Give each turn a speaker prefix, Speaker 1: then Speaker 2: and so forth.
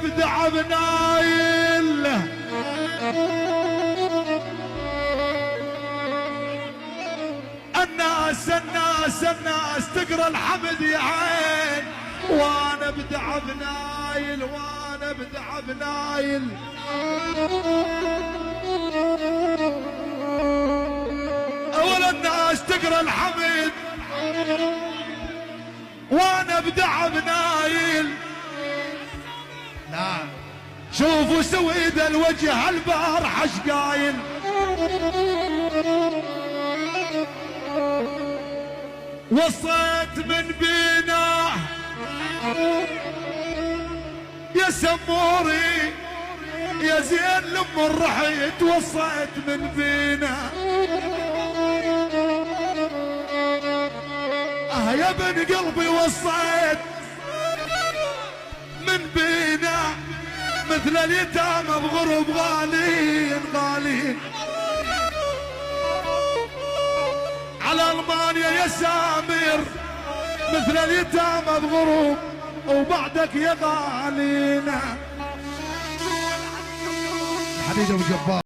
Speaker 1: ابدع بنايل الناس تقرا الحمد يا عين، وانا ابدع بنايل وانا ابدع بنايل. اول الناس تقرا الحمد وانا ابدع بنايل. نعم شوفوا سويد الوجه البارحة قايل، وصيت من بينا يا سموري يا زين لما رحيت، وصيت من بينا يا بن قلبي، وصيت من بينا مثل اليتامى بغرب غالين غالين على المانيا يا سامر، مثل اليتامى بغروب وبعدك يا غالينا. حديد ابو جبار.